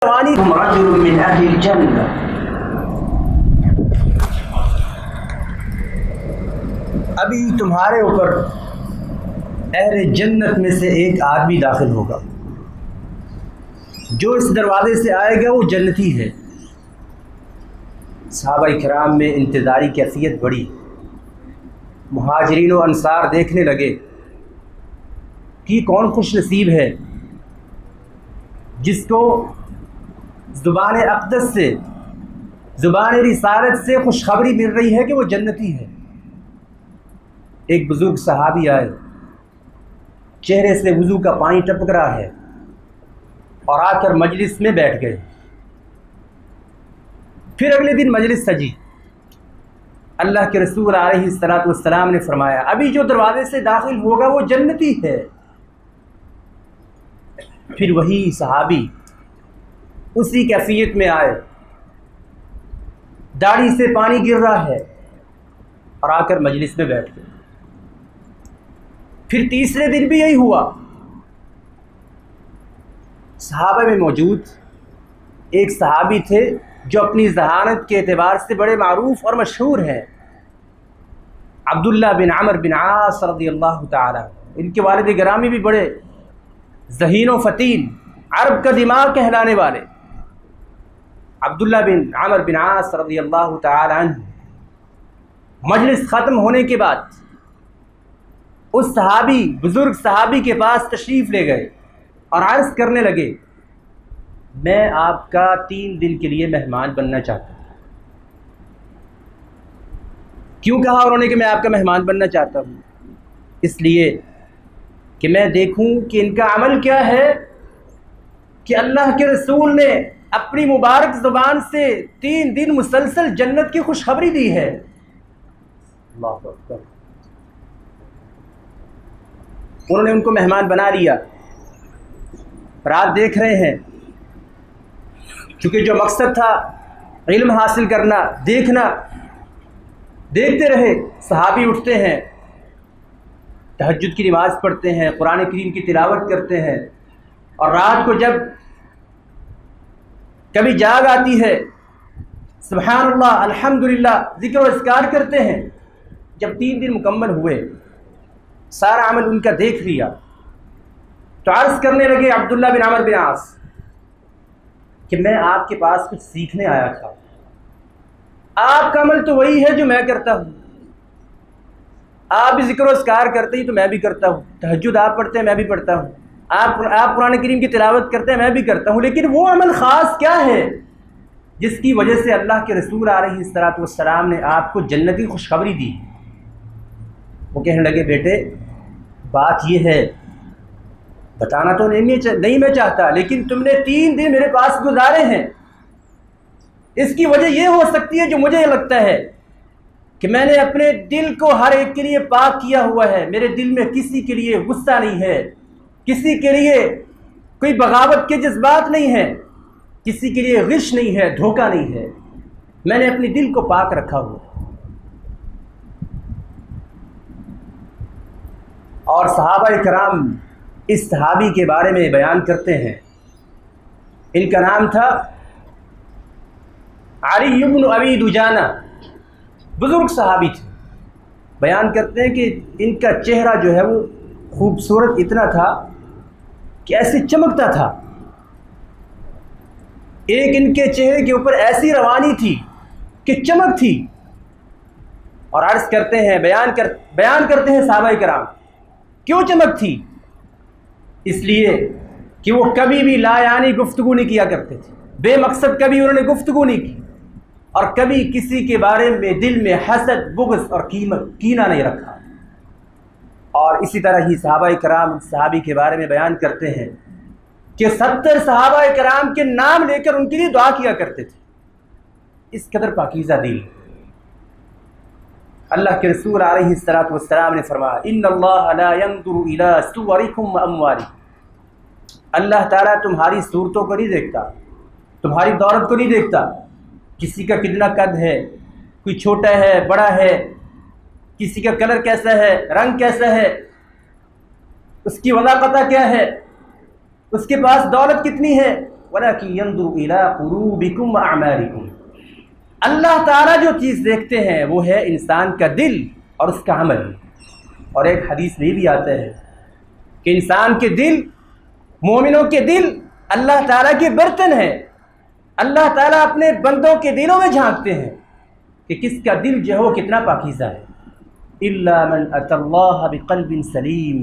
تم رجل من اہل الجنہ، ابھی تمہارے اوپر اہل جنت میں سے ایک آدمی داخل ہوگا، جو اس دروازے سے آئے گا وہ جنتی ہے۔ صحابہ کرام میں انتظاری کیفیت بڑھی، مہاجرین و انصار دیکھنے لگے کہ کون خوش نصیب ہے جس کو زبان اقدس سے، زبان رسالت سے خوشخبری مل رہی ہے کہ وہ جنتی ہے۔ ایک بزرگ صحابی آئے، چہرے سے وضو کا پانی ٹپک رہا ہے، اور آ کر مجلس میں بیٹھ گئے۔ پھر اگلے دن مجلس سجی، اللہ کے رسول علیہ الصلوۃ والسلام نے فرمایا ابھی جو دروازے سے داخل ہوگا وہ جنتی ہے۔ پھر وہی صحابی اسی کیفیت میں آئے، داڑھی سے پانی گر رہا ہے، اور آ کر مجلس میں بیٹھ گئے۔ پھر تیسرے دن بھی یہی ہوا۔ صحابہ میں موجود ایک صحابی تھے جو اپنی ذہانت کے اعتبار سے بڑے معروف اور مشہور ہیں، عبداللہ بن عمرو بن عاص رضی اللہ تعالی۔ ان کے والد گرامی بھی بڑے ذہین و فتین، عرب کا دماغ کہلانے والے عبداللہ بن عمرو بن عاص رضی اللہ تعالی عنہ مجلس ختم ہونے کے بعد اس صحابی، بزرگ صحابی کے پاس تشریف لے گئے اور عرض کرنے لگے میں آپ کا 3 دن کے لیے مہمان بننا چاہتا ہوں۔ کیوں کہا انہوں نے کہ میں آپ کا مہمان بننا چاہتا ہوں؟ اس لیے کہ میں دیکھوں کہ ان کا عمل کیا ہے کہ اللہ کے رسول نے اپنی مبارک زبان سے 3 دن مسلسل جنت کی خوشخبری دی ہے۔ اللہ اکبر۔ انہوں نے ان کو مہمان بنا لیا۔ رات دیکھ رہے ہیں، چونکہ جو مقصد تھا علم حاصل کرنا، دیکھنا، دیکھتے رہے۔ صحابی اٹھتے ہیں، تہجد کی نماز پڑھتے ہیں، قرآن کریم کی تلاوت کرتے ہیں، اور رات کو جب کبھی جاگ آتی ہے سبحان اللہ الحمدللہ ذکر و اذکار کرتے ہیں۔ جب 3 دن مکمل ہوئے، سارا عمل ان کا دیکھ لیا، تو عرض کرنے لگے عبداللہ بن عمرو بن عاص کہ میں آپ کے پاس کچھ سیکھنے آیا تھا۔ آپ کا عمل تو وہی ہے جو میں کرتا ہوں، آپ بھی ذکر و اذکار کرتے ہی تو میں بھی کرتا ہوں، تہجد آپ پڑھتے ہیں میں بھی پڑھتا ہوں، آپ قرآن کریم کی تلاوت کرتے ہیں میں بھی کرتا ہوں، لیکن وہ عمل خاص کیا ہے جس کی وجہ سے اللہ کے رسول علیہ الصلوۃ والسلام نے آپ کو جنتی خوشخبری دی؟ وہ کہنے لگے بیٹے بات یہ ہے، بتانا تو نہیں میں چاہتا، لیکن تم نے 3 دن میرے پاس گزارے ہیں، اس کی وجہ یہ ہو سکتی ہے جو مجھے لگتا ہے کہ میں نے اپنے دل کو ہر ایک کے لیے پاک کیا ہوا ہے، میرے دل میں کسی کے لیے غصہ نہیں ہے، کسی کے لیے کوئی بغاوت کے جذبات نہیں ہیں، کسی کے لیے غش نہیں ہے، دھوکہ نہیں ہے، میں نے اپنے دل کو پاک رکھا ہوا۔ اور صحابہ کرام اس صحابی کے بارے میں بیان کرتے ہیں، ان کا نام تھا علی بن ابی دجانہ، بزرگ صحابی تھے۔ بیان کرتے ہیں کہ ان کا چہرہ جو ہے وہ خوبصورت اتنا تھا کہ ایسے چمکتا تھا، ایک ان کے چہرے کے اوپر ایسی روانی تھی کہ چمک تھی۔ اور عرض کرتے ہیں، بیان کرتے ہیں صحابہ کرام کیوں چمک تھی؟ اس لیے کہ وہ کبھی بھی لا یعنی گفتگو نہیں کیا کرتے تھے، بے مقصد کبھی انہوں نے گفتگو نہیں کی، اور کبھی کسی کے بارے میں دل میں حسد، بغض اور کینہ نہیں رکھا۔ اور اسی طرح ہی صحابہ کرام صحابی کے بارے میں بیان کرتے ہیں کہ 70 صحابہ کرام کے نام لے کر ان کے لیے دعا کیا کرتے تھے، اس قدر پاکیزہ دل۔ اللہ کے رسول علیہ الصلوۃ والسلام نے فرمایا ان اللہ لا ينظر الى صورکم واموالکم، اللہ تعالیٰ تمہاری صورتوں کو نہیں دیکھتا، تمہاری دولت کو نہیں دیکھتا، کسی کا کتنا قد ہے، کوئی چھوٹا ہے بڑا ہے، کسی کا کلر کیسا ہے، رنگ کیسا ہے، اس کی وضاقتہ کیا ہے، اس کے پاس دولت کتنی ہے، ولكن ينظر إلى قلوبكم وأعمالكم. اللہ تعالیٰ جو چیز دیکھتے ہیں وہ ہے انسان کا دل اور اس کا عمل. اور ایک حدیث میں بھی آتا ہے کہ انسان کے دل، مومنوں کے دل اللہ تعالیٰ کے برتن ہیں. اللہ تعالیٰ اپنے بندوں کے دلوں میں جھانکتے ہیں کہ کس کا دل جو ہے وہ کتنا پاکیزہ ہے. الا من اتى الله بقلب سلیم.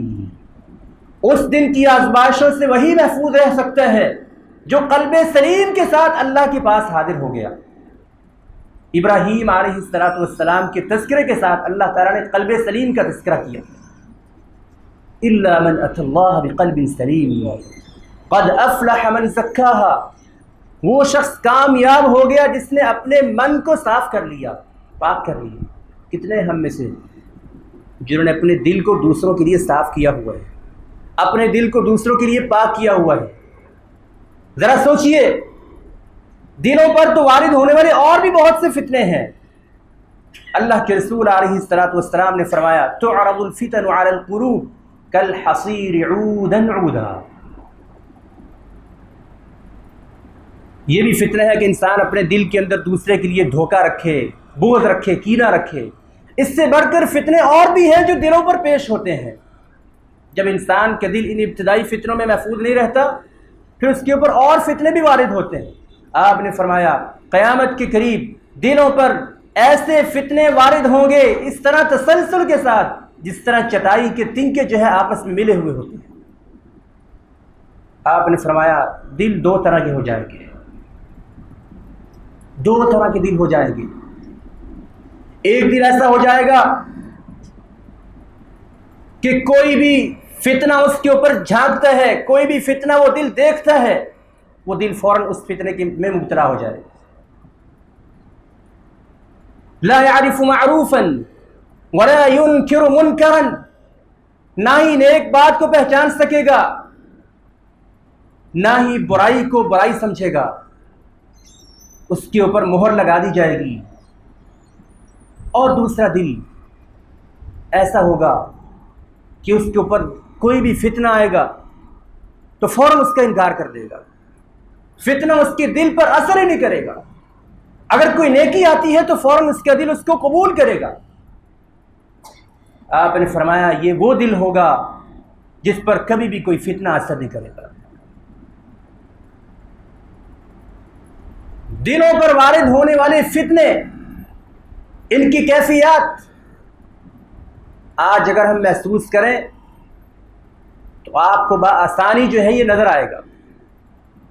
اس دن کی آزمائشوں سے وہی محفوظ رہ سکتا ہے جو قلب سلیم کے ساتھ اللہ کے پاس حاضر ہو گیا. ابراہیم علیہ السلام کے تذکرے کے ساتھ اللہ تعالیٰ نے قلب سلیم کا تذکرہ کیا. الا من اتى الله بقلب سلیم قد افلح من زکاها. وہ شخص کامیاب ہو گیا جس نے اپنے من کو صاف کر لیا، پاک کر لیا. کتنے ہم میں سے جنہوں نے اپنے دل کو دوسروں کے لیے صاف کیا ہوا ہے، اپنے دل کو دوسروں کے لیے پاک کیا ہوا ہے. ذرا سوچئے، دلوں پر تو وارد ہونے والے اور بھی بہت سے فتنے ہیں. اللہ کے رسول علیہ السلام نے فرمایا تعرض الفتن علی القلوب کالحصیر عودا عودا. یہ بھی فتنہ ہے کہ انسان اپنے دل کے اندر دوسرے کے لیے دھوکہ رکھے، بغض رکھے، کینہ رکھے. اس سے بڑھ کر فتنے اور بھی ہیں جو دلوں پر پیش ہوتے ہیں. جب انسان کا دل ان ابتدائی فتنوں میں محفوظ نہیں رہتا پھر اس کے اوپر اور فتنے بھی وارد ہوتے ہیں. آپ نے فرمایا قیامت کے قریب دلوں پر ایسے فتنے وارد ہوں گے اس طرح تسلسل کے ساتھ جس طرح چٹائی کے تنکے جو ہے آپس میں ملے ہوئے ہوتے ہیں. آپ نے فرمایا دل دو طرح کے ہو جائیں گے، دو طرح کے دل ہو جائیں گے. ایک دل ایسا ہو جائے گا کہ کوئی بھی فتنہ اس کے اوپر جھانکتا ہے، کوئی بھی فتنہ وہ دل دیکھتا ہے، وہ دل فوراً اس فتنے میں مبتلا ہو جائے. لا يعرف معروفا ولا ينكر منکرا. نہ ہی نیک بات کو پہچان سکے گا، نہ ہی برائی کو برائی سمجھے گا. اس کے اوپر مہر لگا دی جائے گی. اور دوسرا دل ایسا ہوگا کہ اس کے اوپر کوئی بھی فتنہ آئے گا تو فوراً اس کا انکار کر دے گا. فتنہ اس کے دل پر اثر ہی نہیں کرے گا. اگر کوئی نیکی آتی ہے تو فوراً اس کا دل اس کو قبول کرے گا. آپ نے فرمایا یہ وہ دل ہوگا جس پر کبھی بھی کوئی فتنہ اثر نہیں کرے گا. دلوں پر وارد ہونے والے فتنے، ان کی کیفیات آج اگر ہم محسوس کریں تو آپ کو بآسانی جو ہے یہ نظر آئے گا.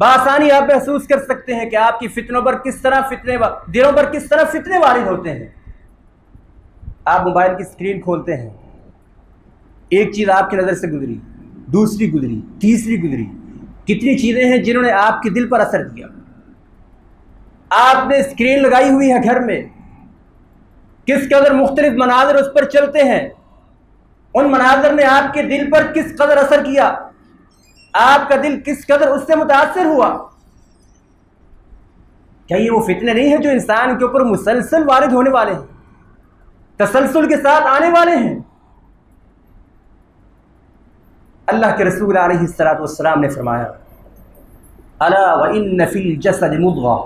بآسانی آپ محسوس کر سکتے ہیں کہ آپ کی فتنوں پر کس طرح دلوں پر کس طرح فتنے وارد ہوتے ہیں. آپ موبائل کی اسکرین کھولتے ہیں، ایک چیز آپ کی نظر سے گزری، دوسری گزری، تیسری گزری. کتنی چیزیں ہیں جنہوں نے آپ کے دل پر اثر کیا. آپ نے اسکرین لگائی ہوئی ہے گھر میں، کس قدر مختلف مناظر اس پر چلتے ہیں. ان مناظر نے آپ کے دل پر کس قدر اثر کیا، آپ کا دل کس قدر اس سے متاثر ہوا. کیا یہ وہ فتنے نہیں ہیں جو انسان کے اوپر مسلسل وارد ہونے والے ہیں، تسلسل کے ساتھ آنے والے ہیں؟ اللہ کے رسول علیہ السلام نے فرمایا الا وان فی الجسد مضغہ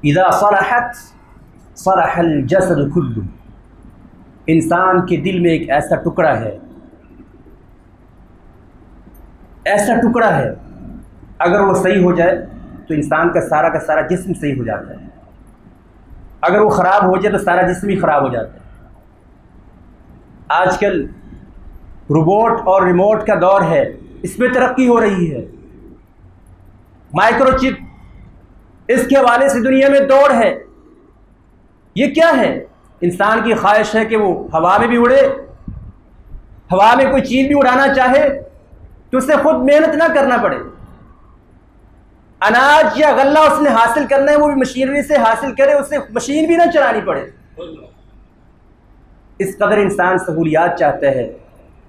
اذا صلحت صلح الجسد کلہ. انسان کے دل میں ایک ایسا ٹکڑا ہے، ایسا ٹکڑا ہے اگر وہ صحیح ہو جائے تو انسان کا سارا جسم صحیح ہو جاتا ہے. اگر وہ خراب ہو جائے تو سارا جسم ہی خراب ہو جاتا ہے. آج کل روبوٹ اور ریموٹ کا دور ہے، اس میں ترقی ہو رہی ہے. مائکرو چپ اس کے حوالے سے دنیا میں دوڑ ہے. یہ کیا ہے؟ انسان کی خواہش ہے کہ وہ ہوا میں بھی اڑے، ہوا میں کوئی چیز بھی اڑانا چاہے تو اسے خود محنت نہ کرنا پڑے. اناج یا غلہ اس نے حاصل کرنا ہے وہ بھی مشینری سے حاصل کرے، اسے مشین بھی نہ چلانی پڑے. اس قدر انسان سہولیات چاہتا ہے،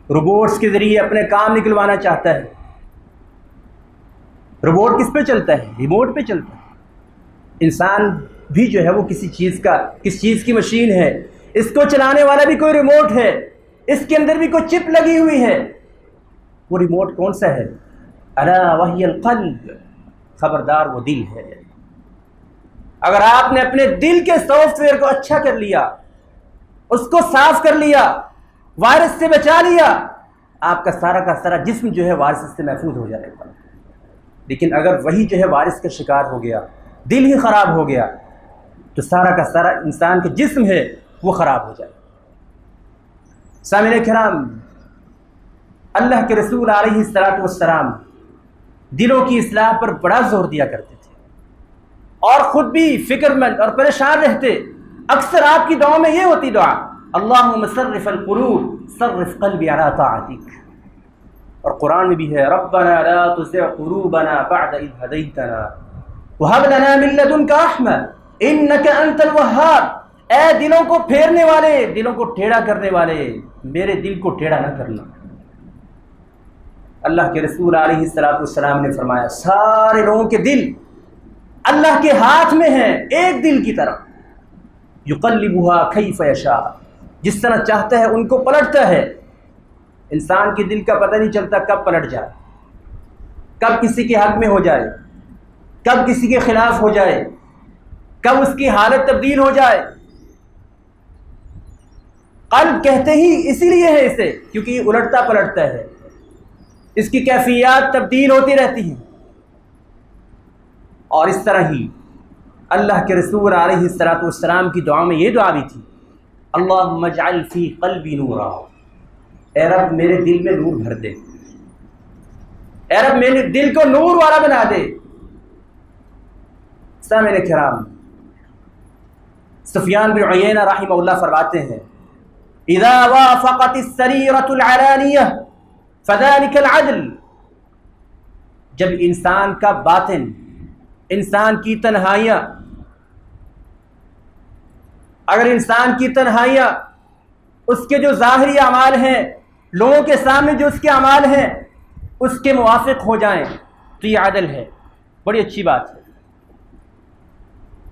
روبوٹس کے ذریعے اپنے کام نکلوانا چاہتا ہے. روبوٹ کس پہ چلتا ہے؟ ریموٹ پہ چلتا ہے. انسان بھی جو ہے وہ کس چیز کی مشین ہے، اس کو چلانے والا بھی کوئی ریموٹ ہے، اس کے اندر بھی کوئی چپ لگی ہوئی ہے. وہ ریموٹ کون سا ہے؟ الا وہی القلب. خبردار وہ دل ہے۔ اگر آپ نے اپنے دل کے سافٹ ویئر کو اچھا کر لیا، اس کو صاف کر لیا، وائرس سے بچا لیا، آپ کا سارا جسم جو ہے وائرس سے محفوظ ہو جائے گا۔ لیکن اگر وہی جو ہے وائرس کا شکار ہو گیا، دل ہی خراب ہو گیا، تو سارا انسان کا جسم ہے وہ خراب ہو جائے۔ سامعین کرام، اللہ کے رسول علیہ الصلوۃ والسلام دلوں کی اصلاح پر بڑا زور دیا کرتے تھے، اور خود بھی فکر مند اور پریشان رہتے۔ اکثر آپ کی دعاؤں میں یہ ہوتی دعا، اللہم صرف القلوب صرف قلبی علی طاعتک، اور قرآن میں بھی ہے ربنا لا تزغ قلوبنا بعد اذ ہدیتنا وہب لنا من لدنک رحمہ انک انت الوہاب۔ اے دلوں کو پھیرنے والے، دلوں کو ٹیڑھا کرنے والے، میرے دل کو ٹیڑھا نہ کرنا۔ اللہ کے رسول علیہ الصلوۃ والسلام نے فرمایا سارے لوگوں کے دل اللہ کے ہاتھ میں ہیں، ایک دل کی طرح، یقلبها کیف یشاء، جس طرح چاہتا ہے ان کو پلٹتا ہے۔ انسان کے دل کا پتہ نہیں چلتا کب پلٹ جائے، کب کسی کے حق میں ہو جائے، کب کسی کے خلاف ہو جائے، کب اس کی حالت تبدیل ہو جائے۔ قلب کہتے ہی اسی لیے ہے اسے، کیونکہ یہ الٹتا پلٹتا ہے، اس کی کیفیات تبدیل ہوتی رہتی ہیں۔ اور اس طرح ہی اللہ کے رسول علیہ الصلوۃ والسلام کی دعا میں یہ دعا بھی تھی، اللہم اجعل فی قلبی نورا، اے رب میرے دل میں نور بھر دے، اے رب میرے دل کو نور والا بنا دے۔ سامعین کرام، سفیان بن عیینہ رحمہ اللہ فرماتے ہیں اذا وافقت السریرۃ العلانیہ فذلک العدل، جب انسان کا باطن، انسان کی تنہائیاں، اگر انسان کی تنہائیاں اس کے جو ظاہری اعمال ہیں، لوگوں کے سامنے جو اس کے اعمال ہیں، اس کے موافق ہو جائیں تو یہ عدل ہے، بڑی اچھی بات ہے۔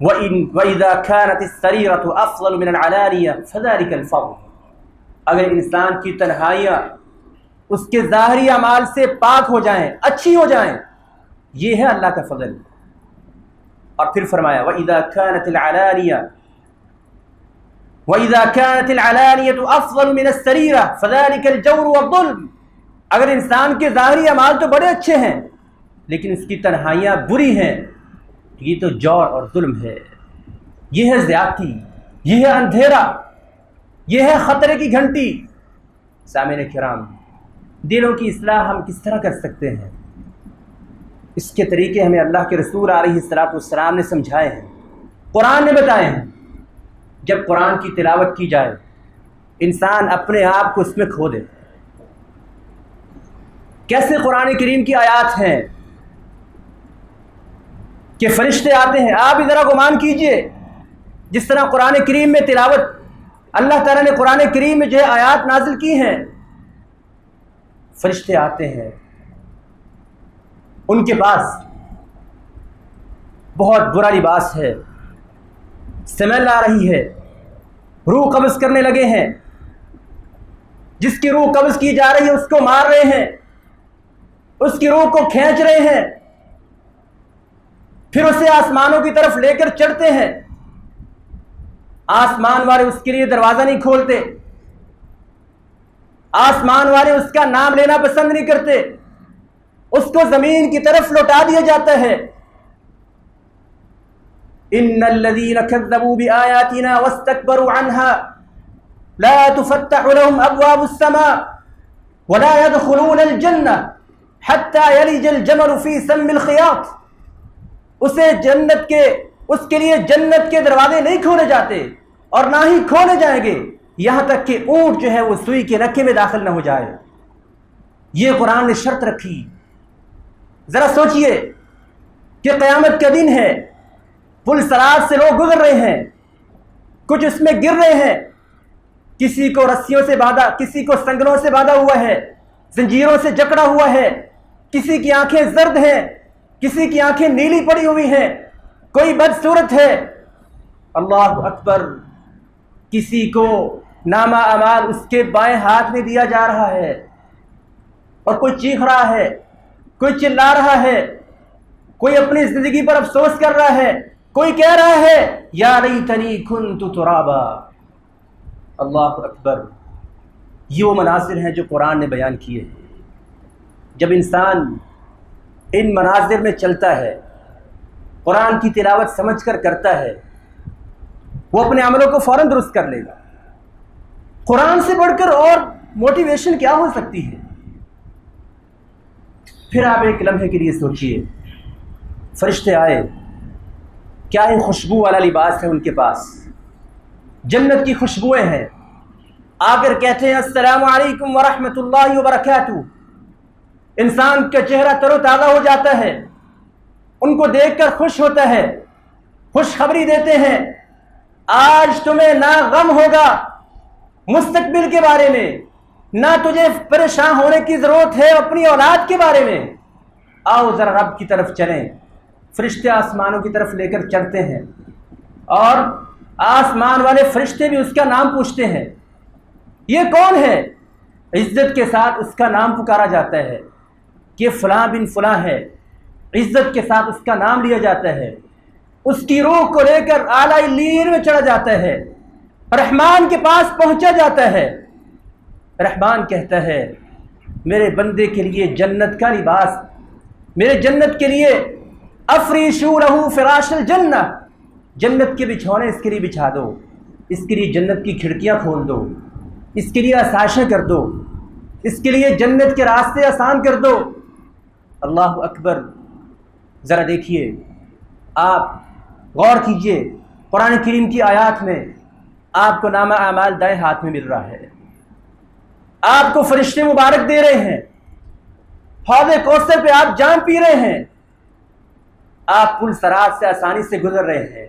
وَإِذَا كَانَتِ السَّرِيرَةُ أَفْضَلُ مِنَ الْعَلَانِيَةِ فَذَلِكَ الْفَضْلُ، اگر انسان کی تنہائیاں اس کے ظاہری اعمال سے پاک ہو جائیں، اچھی ہو جائیں، یہ ہے اللہ کا فضل۔ اور پھر فرمایا وَإِذَا كَانَتِ الْعَلَانِيَةُ أَفْضَلُ مِنَ السَّرِيرَةِ فَذَلِكَ الْجَوْرُ وَالظُّلْمُ، اگر انسان کے ظاہری اعمال تو بڑے اچھے ہیں لیکن اس کی تنہائیاں بری ہیں، یہ تو جور اور ظلم ہے، یہ ہے زیادتی، یہ ہے اندھیرا، یہ ہے خطرے کی گھنٹی۔ سامعین کرام، دلوں کی اصلاح ہم کس طرح کر سکتے ہیں؟ اس کے طریقے ہمیں اللہ کے رسول علیہ الصلوۃ والسلام نے سمجھائے ہیں، قرآن نے بتائے ہیں۔ جب قرآن کی تلاوت کی جائے، انسان اپنے آپ کو اس میں کھو دے۔ کیسے قرآن کریم کی آیات ہیں کہ فرشتے آتے ہیں، آپ بھی ذرا گمان کیجئے، جس طرح قرآن کریم میں تلاوت، اللہ تعالیٰ نے قرآن کریم میں جو ہے آیات نازل کی ہیں، فرشتے آتے ہیں، ان کے پاس بہت برا لباس ہے، سمیل آ رہی ہے، روح قبض کرنے لگے ہیں، جس کی روح قبض کی جا رہی ہے اس کو مار رہے ہیں، اس کی روح کو کھینچ رہے ہیں، پھر اسے آسمانوں کی طرف لے کر چڑھتے ہیں۔ آسمان والے اس کے لیے دروازہ نہیں کھولتے، آسمان والے اس کا نام لینا پسند نہیں کرتے، اس کو زمین کی طرف لوٹا دیا جاتا ہے۔ ان الذين كذبوا بآياتنا واستكبروا عنها لا تفتح لهم ابواب السماء ولا يدخلون الجنة حتى يلج الجمل في سم الخياط، اسے جنت کے، اس کے لیے جنت کے دروازے نہیں کھولے جاتے اور نہ ہی کھولے جائیں گے یہاں تک کہ اونٹ جو ہے وہ سوئی کے نکے میں داخل نہ ہو جائے۔ یہ قرآن نے شرط رکھی۔ ذرا سوچئے کہ قیامت کا دن ہے، پل صراط سے لوگ گزر رہے ہیں، کچھ اس میں گر رہے ہیں، کسی کو رسیوں سے باندھا، کسی کو سنگلوں سے باندھا ہوا ہے، زنجیروں سے جکڑا ہوا ہے، کسی کی آنکھیں زرد ہیں، کسی کی آنکھیں نیلی پڑی ہوئی ہیں، کوئی بدصورت ہے، اللہ اکبر، کسی کو نامہ اعمال اس کے بائیں ہاتھ میں دیا جا رہا ہے، اور کوئی چیخ رہا ہے، کوئی چلا رہا ہے، کوئی اپنی زندگی پر افسوس کر رہا ہے، کوئی کہہ رہا ہے یا لیتنی کنت ترابا۔ اللہ اکبر، یہ وہ مناظر ہیں جو قرآن نے بیان کیے۔ جب انسان ان مناظر میں چلتا ہے، قرآن کی تلاوت سمجھ کر کرتا ہے، وہ اپنے عملوں کو فوراً درست کر لے گا۔ قرآن سے بڑھ کر اور موٹیویشن کیا ہو سکتی ہے؟ پھر آپ ایک لمحے کے لیے سوچئے، فرشتے آئے، کیا ہی خوشبو والا لباس ہے ان کے پاس، جنت کی خوشبوئیں ہیں، آ کر کہتے ہیں السلام علیکم ورحمۃ اللہ وبرکاتہ۔ انسان کا چہرہ تر و تازہ ہو جاتا ہے، ان کو دیکھ کر خوش ہوتا ہے، خوشخبری دیتے ہیں آج تمہیں نہ غم ہوگا مستقبل کے بارے میں، نہ تجھے پریشان ہونے کی ضرورت ہے اپنی اولاد کے بارے میں، آؤ ذرا رب کی طرف چلیں۔ فرشتے آسمانوں کی طرف لے کر چلتے ہیں اور آسمان والے فرشتے بھی اس کا نام پوچھتے ہیں، یہ کون ہے؟ عزت کے ساتھ اس کا نام پکارا جاتا ہے کہ فلاں بن فلاں ہے، عزت کے ساتھ اس کا نام لیا جاتا ہے، اس کی روح کو لے کر اعلیٰ علیین میں چڑھا جاتا ہے، رحمان کے پاس پہنچا جاتا ہے۔ رحمان کہتا ہے میرے بندے کے لیے جنت کا لباس، میرے جنت کے لیے افریشوا لہ فراش الجنہ، جنت کے بچھونے اس کے لیے بچھا دو، اس کے لیے جنت کی کھڑکیاں کھول دو، اس کے لیے آسائشیں کر دو، اس کے لیے جنت کے راستے آسان کر دو۔ اللہ اکبر، ذرا دیکھیے، آپ غور کیجئے، قرآن کریم کی آیات میں آپ کو نامہ اعمال دائیں ہاتھ میں مل رہا ہے، آپ کو فرشتے مبارک دے رہے ہیں، حوض کوثر پہ آپ جام پی رہے ہیں، آپ پل صراط سے آسانی سے گزر رہے ہیں۔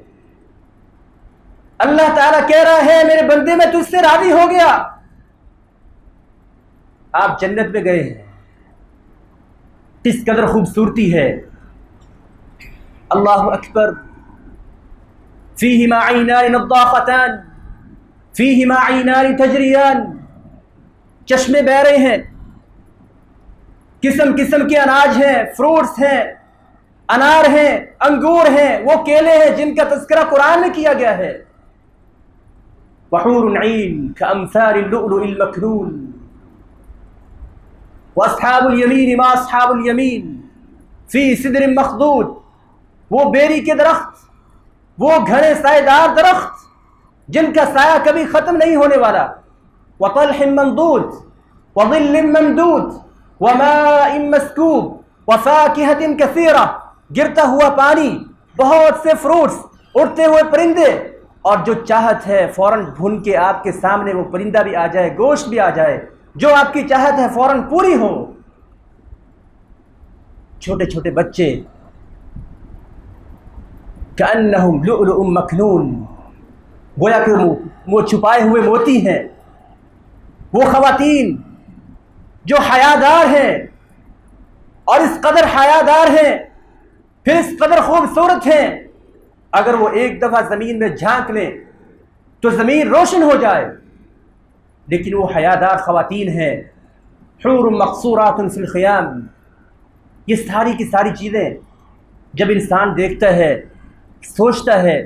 اللہ تعالیٰ کہہ رہا ہے میرے بندے میں تجھ سے راضی ہو گیا، آپ جنت میں گئے ہیں، کس قدر خوبصورتی ہے۔ اللہ اکبر، فیہما عینان نضاختان فیہما عینان تجریان، چشمے بہہ رہے ہیں، قسم قسم کے اناج ہیں، فروٹس ہیں، انار ہیں، انگور ہیں، وہ کیلے ہیں جن کا تذکرہ قرآن میں کیا گیا ہے۔ وحور عین کامثال اللؤلؤ المکنون واصحاب الیمین ما اصحاب الیمین فی سدر مخضود، وہ بیری کے درخت، وہ گھنے سائے دار درخت جن کا سایہ کبھی ختم نہیں ہونے والا، وطلح منضود وظل ممدود وماء مسکوب وفاکہۃ کثیرہ، گرتا ہوا پانی، بہت سے فروٹس، اڑتے ہوئے پرندے، اور جو چاہت ہے فوراً بھن کے آپ کے سامنے وہ پرندہ بھی آ جائے، گوشت بھی آ جائے، جو آپ کی چاہت ہے فوراً پوری ہو۔ چھوٹے چھوٹے بچے کأنہم لؤلؤ مکنون، گویا کہ وہ چھپائے ہوئے موتی ہیں۔ وہ خواتین جو حیادار ہیں اور اس قدر حیادار ہیں، پھر اس قدر خوبصورت ہیں، اگر وہ ایک دفعہ زمین میں جھانک لیں تو زمین روشن ہو جائے، لیکن وہ حیادار خواتین ہیں، حور مقصورات فی الخیام۔ یہ ساری کی ساری چیزیں جب انسان دیکھتا ہے، سوچتا ہے،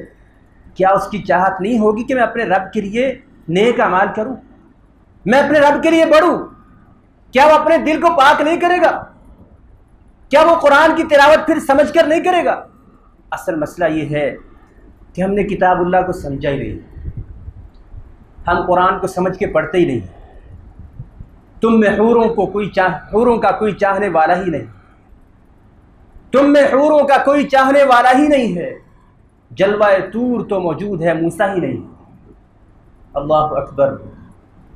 کیا اس کی چاہت نہیں ہوگی کہ میں اپنے رب کے لیے نیک اعمال کروں، میں اپنے رب کے لیے بڑھوں؟ کیا وہ اپنے دل کو پاک نہیں کرے گا؟ کیا وہ قرآن کی تلاوت پھر سمجھ کر نہیں کرے گا؟ اصل مسئلہ یہ ہے کہ ہم نے کتاب اللہ کو سمجھا ہی نہیں، ہم قرآن کو سمجھ کے پڑھتے ہی نہیں۔ تم میں حوروں کا کوئی چاہنے والا ہی نہیں، تم میں حوروں کا کوئی چاہنے والا ہی نہیں ہے، جلوہ طور تو موجود ہے، موسیٰ ہی نہیں۔ اللہ اکبر،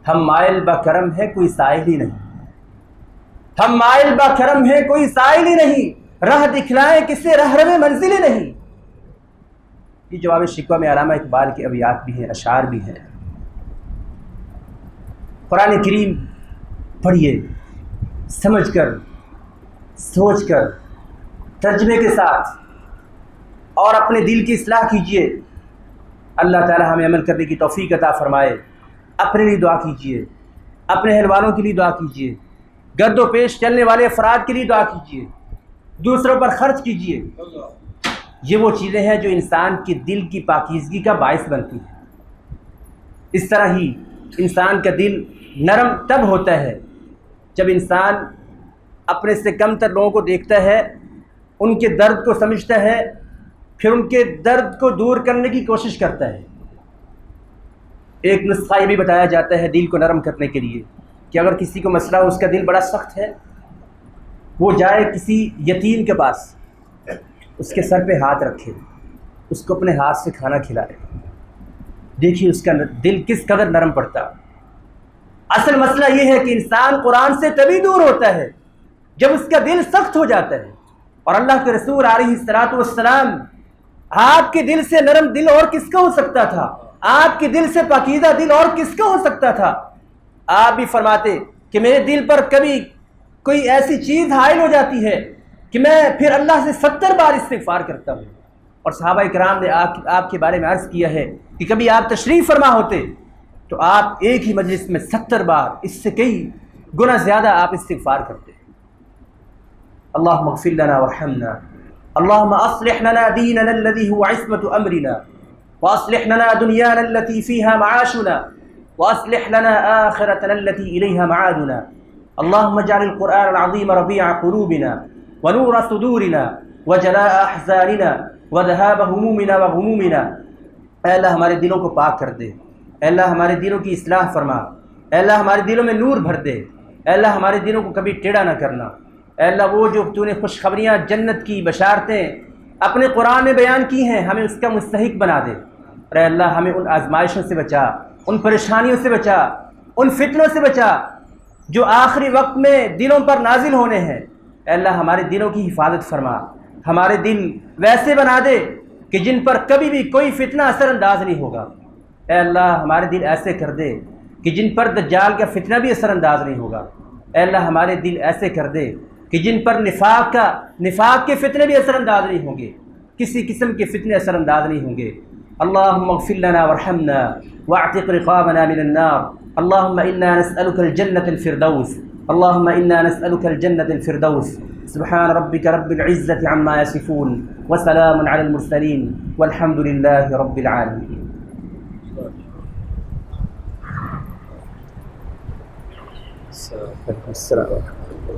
ہم مائل با کرم ہے، کوئی سائل ہی نہیں، ہم مائل با کرم ہے، کوئی سائل ہی نہیں، راہ دکھلائیں کسے رہرو منزل ہی نہیں۔ یہ جواب شکوہ میں علامہ اقبال کے ابیات بھی ہیں، اشعار بھی ہیں۔ قرآن کریم پڑھیے، سمجھ کر، سوچ کر، ترجمے کے ساتھ، اور اپنے دل کی اصلاح کیجئے۔ اللہ تعالی ہمیں عمل کرنے کی توفیق عطا فرمائے۔ اپنے لیے دعا کیجئے، اپنے اہل والوں کے لیے دعا کیجئے، گرد و پیش چلنے والے افراد کے لیے دعا کیجئے، دوسروں پر خرچ کیجئے۔ یہ وہ چیزیں ہیں جو انسان کے دل کی پاکیزگی کا باعث بنتی ہیں۔ اس طرح ہی انسان کا دل نرم تب ہوتا ہے جب انسان اپنے سے کم تر لوگوں کو دیکھتا ہے، ان کے درد کو سمجھتا ہے، پھر ان کے درد کو دور کرنے کی کوشش کرتا ہے۔ ایک نسخہ یہ بھی بتایا جاتا ہے دل کو نرم کرنے کے لیے کہ اگر کسی کو مسئلہ ہو، اس کا دل بڑا سخت ہے، وہ جائے کسی یتیم کے پاس، اس کے سر پہ ہاتھ رکھے، اس کو اپنے ہاتھ سے کھانا کھلائے، دیکھیے اس کا دل کس قدر نرم پڑتا۔ اصل مسئلہ یہ ہے کہ انسان قرآن سے تبھی دور ہوتا ہے جب اس کا دل سخت ہو جاتا ہے۔ اور اللہ کے رسول علیہ الصلوۃ والسلام، آپ کے دل سے نرم دل اور کس کا ہو سکتا تھا؟ آپ کے دل سے پاکیزہ دل اور کس کا ہو سکتا تھا؟ آپ بھی فرماتے کہ میرے دل پر کبھی کوئی ایسی چیز حائل ہو جاتی ہے کہ میں پھر اللہ سے 70 بار استغفار کرتا ہوں۔ اور صحابہ کرام نے آپ کے بارے میں عرض کیا ہے کہ کبھی آپ تشریف فرما ہوتے تو آپ ایک ہی مجلس میں 70 بار، اس سے کئی گنا زیادہ آپ استغفار کرتے۔ اللهم اغفر لنا وارحمنا، اللهم اصلح لنا ديننا الذي هو عصمة امرنا، واصلح لنا دنيانا التي فيها معاشنا، واصلح لنا آخرتنا التي اليها معادنا، اللهم اجعل القرآن العظيم ربيع قلوبنا ونور صدورنا وجلاء احزاننا وذهاب همومنا وغمومنا۔ اے اللہ ہمارے دلوں کو پاک کر دے، اے اللہ ہمارے دلوں کی اصلاح فرما، اے اللہ ہمارے دلوں میں نور بھر دے، اے اللہ ہمارے دلوں کو کبھی ٹیڑھا نہ کرنا۔ اے اللہ وہ جو تو نے خوشخبریاں جنت کی بشارتیں اپنے قرآن میں بیان کی ہیں، ہمیں اس کا مستحق بنا دے۔ اور اے اللہ ہمیں ان آزمائشوں سے بچا، ان پریشانیوں سے بچا، ان فتنوں سے بچا جو آخری وقت میں دلوں پر نازل ہونے ہیں۔ اے اللہ ہمارے دلوں کی حفاظت فرما، ہمارے دل ویسے بنا دے کہ جن پر کبھی بھی کوئی فتنہ اثر انداز نہیں ہوگا۔ اے اللہ ہمارے دل ایسے کر دے کہ جن پر دجال کا فتنہ بھی اثر انداز نہیں ہوگا۔ اے اللہ ہمارے دل ایسے کر دے کہ جن پر نفاق کے فتنے بھی اثر انداز نہیں ہوں گے، کسی قسم کے فتنے اثر انداز نہیں ہوں گے۔ اللهم اغفر لنا وارحمنا واعتق رقابنا من النار، اللهم انا نسألك الجنة الفردوس، اللهم انا نسألك الجنة الفردوس۔ سبحان ربك رب العزة عما يصفون وسلام على المرسلين والحمد لله رب العالمين۔ السلام